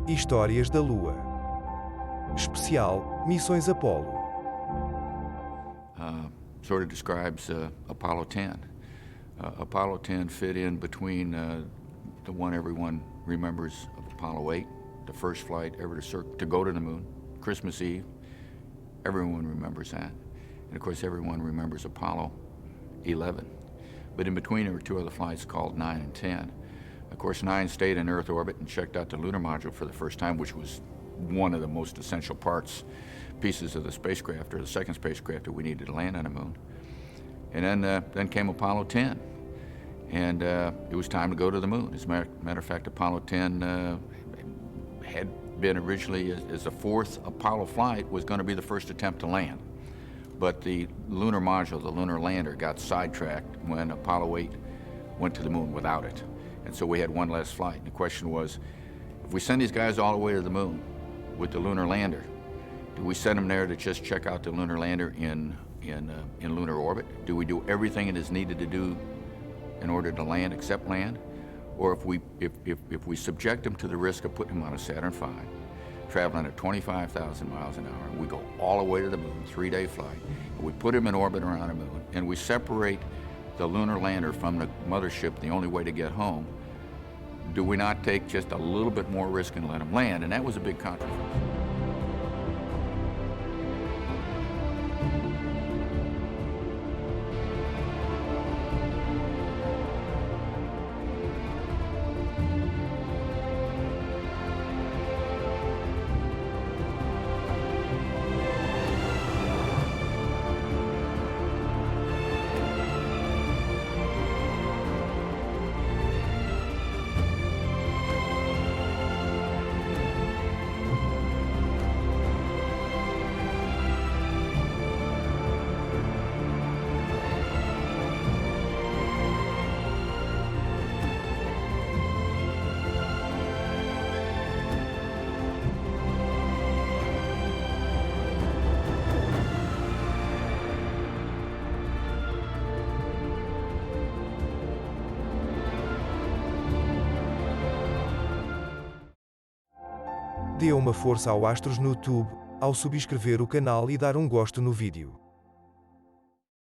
Histórias da Lua. Especial Missões Apollo. Sort of describes Apollo 10. Apollo 10 fit in between the one everyone remembers of Apollo 8, the first flight ever to go to the moon, Christmas Eve. Everyone remembers that. And of course, everyone remembers Apollo 11. But in between, there were two other flights called 9 and 10. Of course, 9 stayed in Earth orbit and checked out the lunar module for the first time, which was one of the most essential pieces of the spacecraft, or the second spacecraft that we needed to land on the moon. And then came Apollo 10. And it was time to go to the moon. As a matter of fact, Apollo 10 had been originally, as the fourth Apollo flight, was going to be the first attempt to land. But the lunar module, the lunar lander, got sidetracked when Apollo 8 went to the moon without it. And so we had one last flight. And the question was, if we send these guys all the way to the moon with the lunar lander, do we send them there to just check out the lunar lander in lunar orbit? Do we do everything it is needed to do in order to land except land? Or if we subject them to the risk of putting them on a Saturn V, traveling at 25,000 miles an hour, and we go all the way to the moon, 3-day flight, and we put them in orbit around the moon, and we separate the lunar lander from the mothership, the only way to get home, do we not take just a little bit more risk and let them land? And that was a big controversy. Dê uma força ao AstrosNuTube ao subscrever o canal e dar um gosto no vídeo.